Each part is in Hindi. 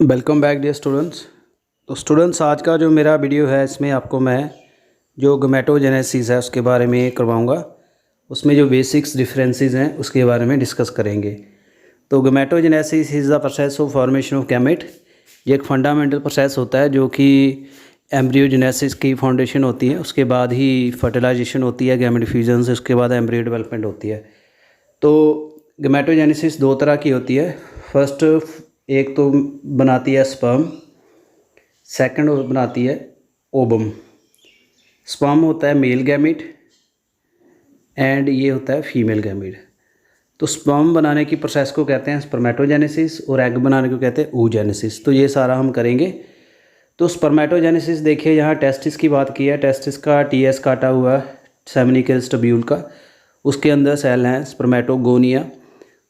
Welcome back dear students. तो स्टूडेंट्स, आज का जो मेरा वीडियो है इसमें आपको मैं जो गमेटोजेनेसिस है उसके बारे में करवाऊंगा। उसमें जो बेसिक्स डिफरेंसेस हैं उसके बारे में डिस्कस करेंगे। तो gametogenesis is the process of formation of gamete. ये एक फंडामेंटल प्रोसेस होता है जो कि एम्ब्रियोजेनेसिस की फाउंडेशन होती है। उसके बाद ही फर्टिलाइजेशन होती है गैमेट फ्यूजन से, उसके बाद एम्ब्रियो डेवलपमेंट होती है। तो गमेटोजेनेसिस दो तरह की होती है। फर्स्ट, एक तो बनाती है स्पर्म, सेकंड बनाती है ओबम। स्पर्म होता है मेल गैमेट एंड ये होता है फीमेल गैमेट। तो स्पर्म बनाने की प्रोसेस को कहते हैं स्पर्मेटोजेनेसिस और एग बनाने को कहते हैं oogenesis। तो ये सारा हम करेंगे। तो स्पर्मेटोजेनेसिस देखिए, यहाँ टेस्टिस की बात की है। टेस्टिस का टीएस काटा हुआ है, सेमिनिकल ट्यूब्यूल का। उसके अंदर सेल हैं स्पर्मेटोगोनिया,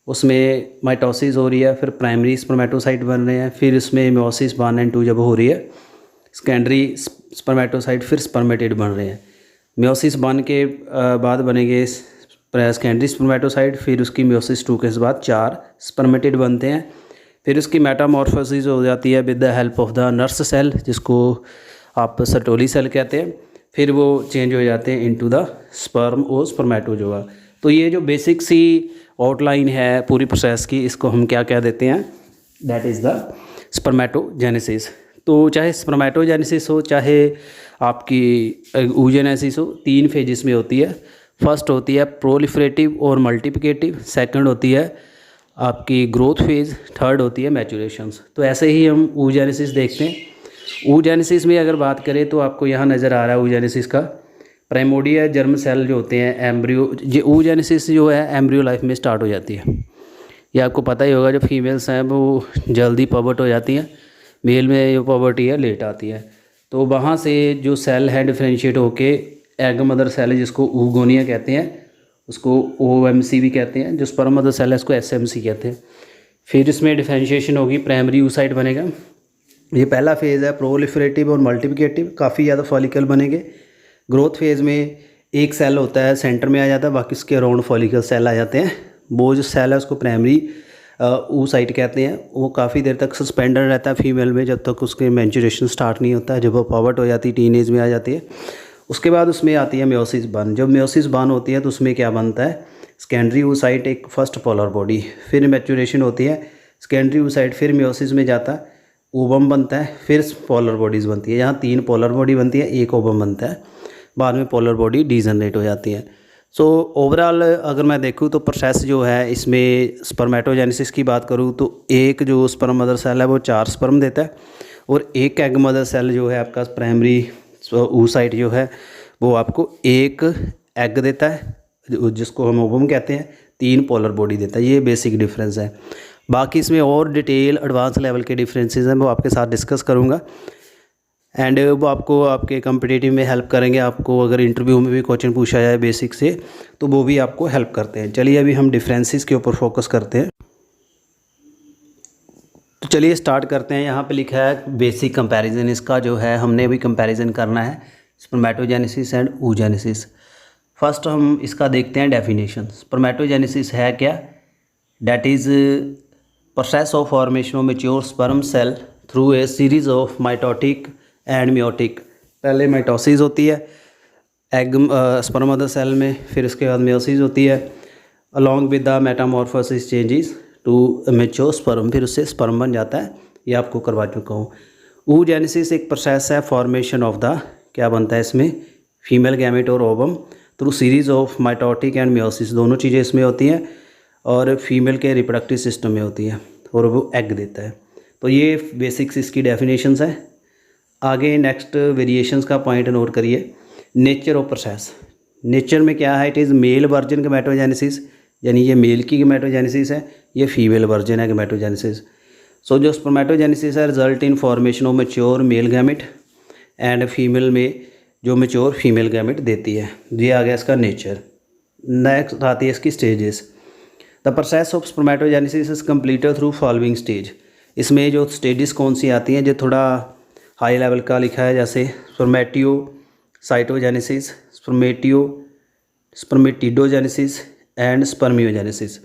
उसमें माइटोसिस हो रही है, फिर प्राइमरी स्पर्मेटोसाइट बन रहे हैं, फिर इसमें मियोसिस 1 और 2 जब हो रही है, सेकेंडरी स्पर्मेटोसाइट, फिर स्पर्मेटिड बन रहे हैं। मियोसिस 1 के बाद बनेंगे सेकेंडरी स्पर्मेटोसाइट, फिर उसकी मियोसिस 2 के बाद 4 स्पर्मेटिड बनते हैं। फिर उसकी मेटामॉर्फोसिस हो जाती है with the help of the nurse cell, जिसको आप सर्टोली सेल कहते हैं। फिर वो चेंज हो जाते हैं इनटू द स्पर्म और स्पर्मेटोजोआ। तो ये जो बेसिक सी आउटलाइन है पूरी प्रोसेस की, इसको हम क्या कह देते हैं, दैट इज़ द स्पर्मेटोजेनेसिस। तो चाहे स्पर्मेटोजेनेसिस हो चाहे आपकी oogenesis हो, 3 फेजेस में होती है। फर्स्ट होती है प्रोलिफरेटिव और मल्टीप्लिकेटिव, सेकंड होती है आपकी ग्रोथ फेज़, थर्ड होती है मैचुरेशंस। तो ऐसे ही हम oogenesis देखते हैं। oogenesis में अगर बात करें तो आपको यहाँ नज़र आ रहा है oogenesis का प्राइमोर्डिया जर्म सेल जो होते हैं एम्ब्रियो। ये oogenesis जो है एम्ब्रियो लाइफ में स्टार्ट हो जाती है। ये आपको पता ही होगा, जो फीमेल्स हैं वो जल्दी पवर्ट हो जाती हैं, मेल में जो पवर्टी है लेट आती है। तो वहाँ से जो सेल है डिफ्रेंशिएट होके एग मदर सेल है, जिसको oogonia कहते हैं, उसको OMC भी कहते हैं। जो स्पर्म मदर सेल है उसको SMC कहते हैं। फिर इसमें डिफ्रेंशिएशन होगी, प्राइमरी oocyte बनेगा। ये पहला फेज़ है प्रोलिफरेटिव और मल्टीप्लिकेटिव, काफ़ी ज़्यादा फॉलिकल बनेंगे। ग्रोथ फेज़ में एक सेल होता है सेंटर में आ जाता है, बाकी उसके अराउंड फॉलिकल सेल आ जाते हैं। वो जो सेल है उसको प्राइमरी oocyte कहते हैं। वो काफ़ी देर तक सस्पेंडेड रहता है फीमेल में, जब तक उसके मैच्योरेशन स्टार्ट नहीं होता है। जब वो पवर्ट हो जाती है, टीनेज में आ जाती है, उसके बाद उसमें आती है मियोसिस 1। जब मियोसिस 1 होती है तो उसमें क्या बनता है, सेकेंडरी oocyte, एक फर्स्ट पोलर बॉडी, फिर मैच्योरेशन होती है सेकेंडरी oocyte, फिर मियोसिस में जाता है, ओवम बनता है, फिर पोलर बॉडीज़ बनती है। यहाँ 3 पोलर बॉडी बनती है, एक ओवम बनता है, बाद में पोलर बॉडी डीजनरेट हो जाती है। सो ओवरऑल अगर मैं देखूँ तो प्रोसेस जो है इसमें स्पर्मेटोजेनेसिस की बात करूँ तो एक जो स्पर्म मदर सेल है वो 4 स्पर्म देता है, और एक एग मदर सेल जो है आपका प्राइमरी oocyte जो है वो आपको एक एग देता है, जिसको हम ओवम कहते हैं, 3 पोलर बॉडी देता है। ये बेसिक डिफरेंस है। बाकी इसमें और डिटेल एडवांस लेवल के डिफरेंसेस हैं, वो आपके साथ डिस्कस करूँगा एंड वो आपको आपके कॉम्पिटिटिव में हेल्प करेंगे। आपको अगर इंटरव्यू में भी क्वेश्चन पूछा जाए बेसिक से तो वो भी आपको हेल्प करते हैं। चलिए अभी हम डिफरेंसेस के ऊपर फोकस करते हैं। तो चलिए स्टार्ट करते हैं। यहाँ पे लिखा है बेसिक कंपैरिजन, इसका जो है हमने अभी कंपैरिजन करना है स्पर्मेटोजेनेसिस एंड oogenesis। फर्स्ट हम इसका देखते हैं डेफिनेशन। स्पर्मेटोजेनेसिस है क्या, that is process of formation of mature sperm cell through a series of mitotic and meiotic. पहले माइटोसिस होती है एग स्पर्म मदर सेल में, फिर उसके बाद मियोसिस होती है along with the metamorphosis changes to mature sperm, फिर उससे स्पर्म बन जाता है। ये आपको करवा चुका हूँ। oogenesis एक प्रोसेस है फॉर्मेशन ऑफ द, क्या बनता है इसमें, फीमेल गैमेट और ovum through series of mitotic and meiosis, दोनों चीज़ें इसमें होती हैं, और फीमेल के रिप्रोडक्टिव सिस्टम में होती है, और वो एग देता है। तो ये बेसिक्स इसकी डेफिनेशंस है। आगे नेक्स्ट वेरिएशंस का पॉइंट नोट करिए। नेचर ऑफ प्रोसेस, नेचर में क्या है, इट इज़ मेल वर्जन गमेटोजेनेसिस, यानी ये मेल की गमेटोजेनेसिस है, ये फीमेल वर्जन है गमेटोजेनेसिस। सो जो स्पर्मेटोजेनेसिस है result in formation of mature male gamete and female में जो मैच्योर फीमेल गैमेट देती है। ये आ गया इसका नेचर। नेक्स्ट आती है इसकी stages. The process of spermatogenesis is completed through following stage. इसमें जो स्टेजेस कौन सी आती हैं, जो थोड़ा हाई लेवल का लिखा है, जैसे स्पर्मेटियोसाइटोजेनेसिस, स्पर्मेटिडोजेनेसिस एंड स्पर्मियोजेनेसिस।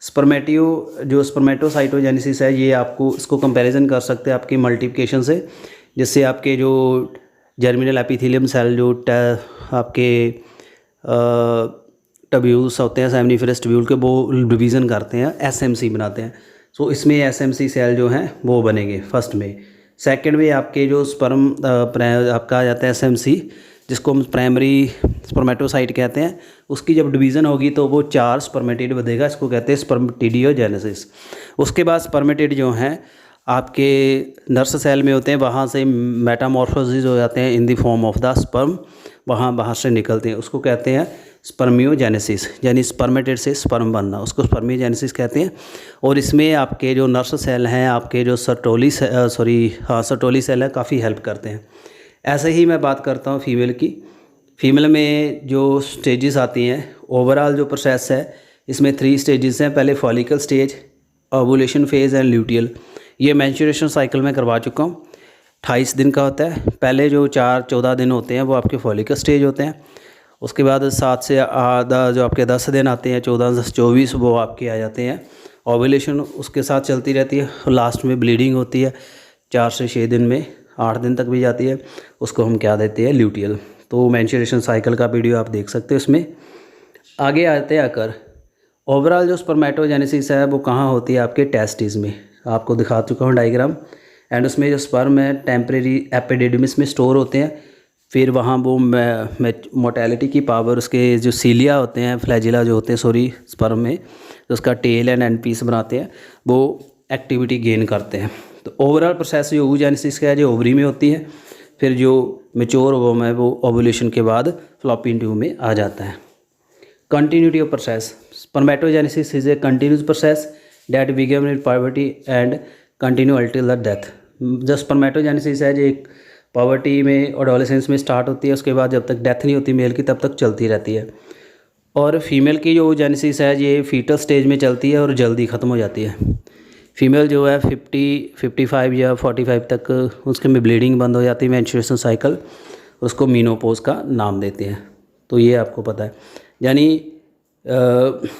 स्पर्मेटोसाइटोजेनेसिस है, ये आपको इसको कंपैरिजन कर सकते हैं आपकी मल्टीप्लिकेशन से, जिससे आपके जो जर्मिनल एपिथेलियम सेल जो आपके टब्यूल्स होते हैं सेमनीफेरस टब्यूल के, वो डिवीज़न करते हैं, एसएमसी बनाते हैं। सो इसमें एसएमसी सेल जो हैं वो बनेंगे फर्स्ट में। सेकंड में आपके जो स्पर्म आपका आ जाता है एसएमसी, जिसको हम प्राइमरी स्पर्मेटोसाइट कहते हैं, उसकी जब डिवीज़न होगी तो वो 4 स्पर्मेटिड बनेगा, इसको कहते हैं स्पर्मेटिडियोजेनेसिस। उसके बाद स्पर्मेटिड जो हैं आपके नर्स सेल में होते हैं, वहाँ से मेटामॉर्फोसिस हो जाते हैं in the form of the sperm, वहाँ बाहर से निकलते हैं, उसको कहते हैं स्पर्मियोजेनेसिस, यानी स्पर्मेटिड से स्पर्म बनना, उसको स्पर्मियोजेनेसिस कहते हैं। और इसमें आपके जो नर्स सेल हैं, आपके जो सर्टोली सेल है, काफ़ी हेल्प करते हैं। ऐसे ही मैं बात करता हूँ फीमेल की। फीमेल में जो स्टेजेस आती हैं, ओवरऑल जो प्रोसेस है इसमें 3 स्टेजेस हैं। पहले follicle stage, ovulation phase and luteal. ये मेंस्ट्रुएशन साइकिल में करवा चुका हूँ, 28 दिन का होता है। पहले जो 4-14 दिन होते हैं वो आपके फॉलिकल स्टेज होते हैं। उसके बाद 7 से आधा जो आपके 10 दिन आते हैं, 14-24 वो आपके आ जाते हैं ओवुलेशन, उसके साथ चलती रहती है। लास्ट में ब्लीडिंग होती है 4 से 6 दिन में, 8 दिन तक भी जाती है, उसको हम क्या देते हैं, ल्यूटियल। तो मेंस्ट्रुएशन साइकिल का वीडियो आप देख सकते हो उसमें। आगे आते हैं आकर ओवरऑल जो स्पर्मेटोजेनेसिस है वो कहाँ होती है, आपके टेस्टिस में। आपको दिखा चुका हूँ डायग्राम। एंड उसमें जो स्पर्म है टेम्परेरी एपिडिडमिस में स्टोर होते हैं, फिर वहाँ वो मोटेलिटी की पावर, उसके जो सीलिया होते हैं, फ्लैजिला जो होते हैं स्पर्म में, तो उसका टेल एंड एंड पीस बनाते हैं, वो एक्टिविटी गेन करते हैं। तो ओवरऑल प्रोसेस जो oogenesis का है जो ओवरी में होती है, फिर जो मेच्योर ओवम है वो ओवुलेशन के बाद फ्लॉपियन ट्यूब में आ जाता है। Continuity of process, spermatogenesis is a continuous process that begin in poverty and continue अल्टिल the death. जो स्पर्मेटोजेनेसिस है जो एक पॉवर्टी में, एडोलेसेंस में स्टार्ट होती है, उसके बाद जब तक डेथ नहीं होती मेल की तब तक चलती रहती है। और फीमेल की जो जेनेसिस है ये फीटल स्टेज में चलती है और जल्दी ख़त्म हो जाती है। फीमेल जो है 55 या 45 तक उसके में ब्लीडिंग बंद हो जाती है, मेंस्ट्रुएशन साइकिल, उसको मीनोपोज का नाम देते हैं। तो ये आपको पता है, यानी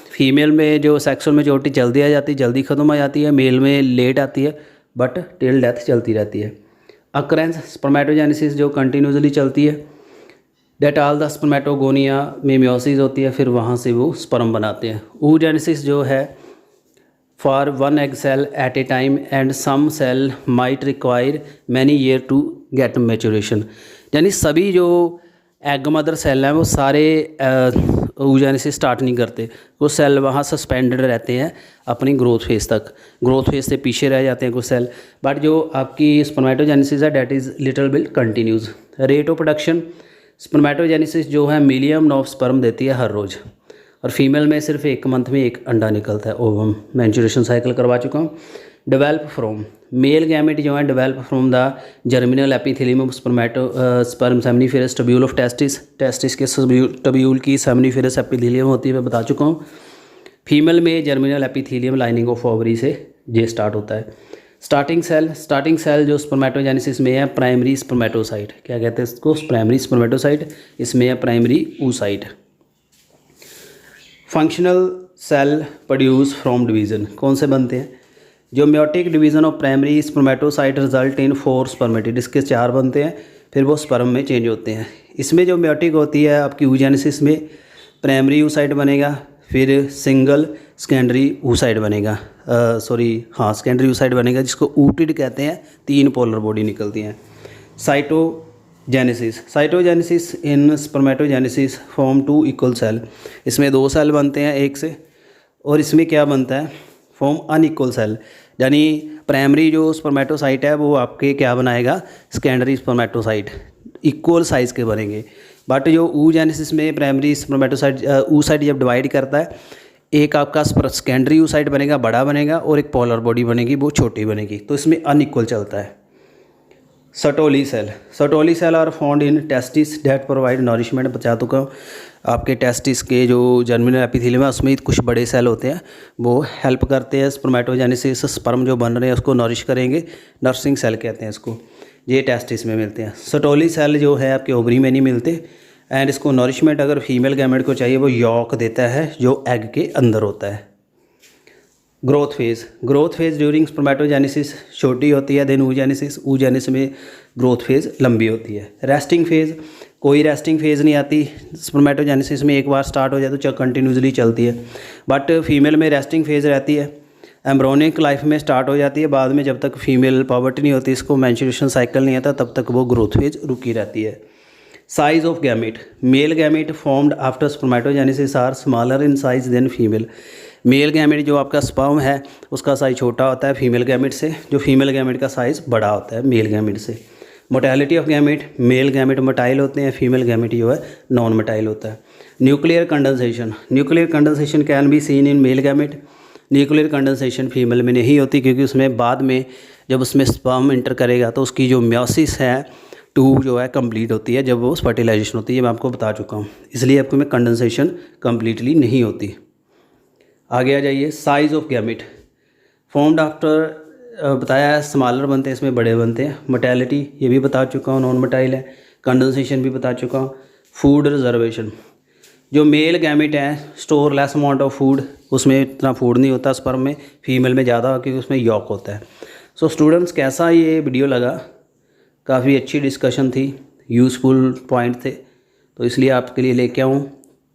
फीमेल में जो सेक्सुअल मैच्योरिटी जल्दी आ जाती है, जल्दी ख़त्म हो जाती है, मेल में लेट आती है, बट टिल डेथ चलती रहती है। अकरेंस स्पर्मेटोजेनेसिस जो कंटिन्यूसली चलती है, डेट ऑल द स्पर्मेटोगोनिया में मियोसिस होती है, फिर वहाँ से वो स्पर्म बनाते हैं। oogenesis जो है for 1 egg cell at a time and some cell might require many year to get maturation, यानी सभी जो एग मदर सेल हैं वो सारे oogenesis स्टार्ट नहीं करते, वो सेल वहाँ सस्पेंडेड रहते हैं अपनी ग्रोथ फेज़ तक, ग्रोथ फेज़ से पीछे रह जाते हैं कुछ सेल। बट जो आपकी स्पर्मेटोजेनेसिस है that is little bit continues. Rate of production, spermatogenesis जो है मिलियन ऑफ स्पर्म देती है हर रोज़, और फीमेल में सिर्फ 1 मंथ में 1 अंडा निकलता है। ओवम मेंस्ट्रुएशन साइकिल करवा चुका हूँ। डेवलप फ्रॉम मेल गैमेट जो है develop from the germinal epithelium of sperm seminiferous tubule of testis, testis के टब्यूल की सेमनीफेरस एपिथेलियम होती है, मैं बता चुका हूँ। फीमेल में germinal epithelium lining of ovary से ये स्टार्ट होता है। स्टार्टिंग सेल जो स्पर्मेटोजेनेसिस में है प्राइमरी स्पर्मेटोसाइट, क्या कहते हैं इसको, प्राइमरी स्पर्मेटोसाइट, इसमें है primary oocyte। Functional cell produce from division, कौन से बनते हैं, जो meiotic division of primary spermatocyte result in 4 spermatid, इसके 4 बनते हैं, फिर वो स्पर्म में चेंज होते हैं। इसमें जो म्योटिक होती है आपकी oogenesis में प्राइमरी oocyte बनेगा, फिर सिंगल सेकेंडरी oocyte बनेगा, सेकेंडरी oocyte बनेगा, जिसको oocyte कहते हैं, 3 पोलर बॉडी निकलती हैं। साइटोजेनेसिस इन स्पर्मेटोजेनेसिस फॉर्म 2 इक्वल सेल, इसमें 2 सेल बनते हैं एक से, और इसमें क्या बनता है, फॉर्म अनइक्वल सेल, यानी प्राइमरी जो स्पर्मेटोसाइट है वो आपके क्या बनाएगा, सेकेंडरी स्पर्मेटोसाइट, इक्वल साइज़ के बनेंगे। बट जो oogenesis में प्राइमरी स्पर्मेटोसाइट oocyte जब डिवाइड करता है, एक आपका सेकेंडरी oocyte बनेगा, बड़ा बनेगा, और एक पोलर बॉडी बनेगी, वो छोटी बनेगी, तो इसमें अनइक्वल चलता है। Sertoli cell are found in testis that provide nourishment, बता चुका हूँ। आपके टेस्टिस के जो जर्मिनल एपिथेलियम है उसमें कुछ बड़े सेल होते हैं, वो हेल्प करते हैं स्पर्मेटोजेनेसिस, स्पर्म जो बन रहे हैं उसको नॉरिश करेंगे, नर्सिंग सेल कहते हैं इसको, ये टेस्टिस में मिलते हैं। सर्टोली सेल जो है आपके ओवरी में नहीं मिलते, एंड इसको नॉरिशमेंट अगर फीमेल गैमेट को चाहिए वो यॉक देता है जो एग के अंदर होता है। ग्रोथ फेज़ ड्यूरिंग स्पर्मेटोजेनेसिस छोटी होती है, देन oogenesis में ग्रोथ फेज़ लंबी होती है। रेस्टिंग फेज़, कोई रेस्टिंग फेज़ नहीं आती। स्पर्मेटोजेनेसिस में एक बार स्टार्ट हो जाए तो कंटिन्यूसली चलती है, बट फीमेल में रेस्टिंग फेज़ रहती है। एम्ब्रोनिक लाइफ में स्टार्ट हो जाती है, बाद में जब तक फीमेल पॉवर्टी नहीं होती, इसको मेंस्ट्रुएशन साइकिल नहीं आता, तब तक वो ग्रोथ फेज रुकी रहती है। Size of gamete, male gamete formed after spermatogenesis are smaller in size than female. Male gamete जो आपका स्पर्म है उसका साइज छोटा होता है फीमेल गैमेट से, जो फीमेल गैमेट का साइज़ बड़ा होता है मेल गैमेट से। Mortality of gamete, male gamete motile होते हैं, फीमेल गैमेट जो है नॉन मोटाइल होता है। Nuclear condensation can be seen in male gamete. Nuclear condensation female में नहीं होती, क्योंकि उसमें बाद में जब उसमें स्पर्म इंटर करेगा तो उसकी जो म्योसिस है ट्यूब जो है कंप्लीट होती है, जब वो फर्टिलाइजेशन होती है, मैं आपको बता चुका हूँ। इसलिए आपको में कंडेंसेशन कम्प्लीटली नहीं होती। आगे आ जाइए। Size of gamete formed after, बताया है स्मॉलर बनते हैं, इसमें बड़े बनते हैं। मोटेलिटी ये भी बता चुका हूँ, नॉन मोटाइल है। कंडेंसेशन भी बता चुका हूँ। फूड रिजर्वेशन, जो मेल गैमेट है store less amount of food, उसमें इतना फूड नहीं होता स्पर्म में, फीमेल में ज़्यादा, क्योंकि उसमें यॉक होता है। सो स्टूडेंट्स, कैसा ये वीडियो लगा? काफ़ी अच्छी डिस्कशन थी, यूज़फुल पॉइंट थे, तो इसलिए आपके लिए लेके आऊँ।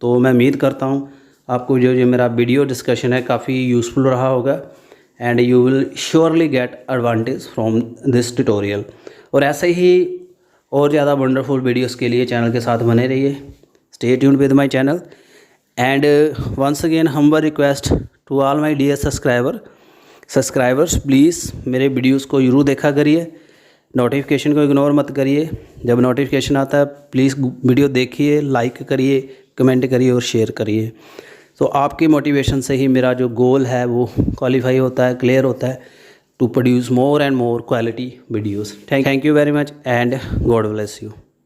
तो मैं उम्मीद करता हूँ आपको जो मेरा वीडियो डिस्कशन है काफ़ी यूज़फुल रहा होगा, and you will surely gate advantage from this tutorial. और ऐसे ही और ज़्यादा वंडरफुल वीडियोज़ के लिए चैनल के साथ बने रहिए। Stay tuned with my channel, and once again humble request to all my dear subscribers, please मेरे वीडियोस को ज़रूर देखा करिए, नोटिफिकेशन को इग्नोर मत करिए। जब नोटिफिकेशन आता है प्लीज़ वीडियो देखिए, लाइक करिए, कमेंट करिए और शेयर करिए। तो आपकी मोटिवेशन से ही मेरा जो गोल है वो क्वालिफाई होता है, क्लियर होता है, to produce more and more quality videos. Thank you very much, and God bless you.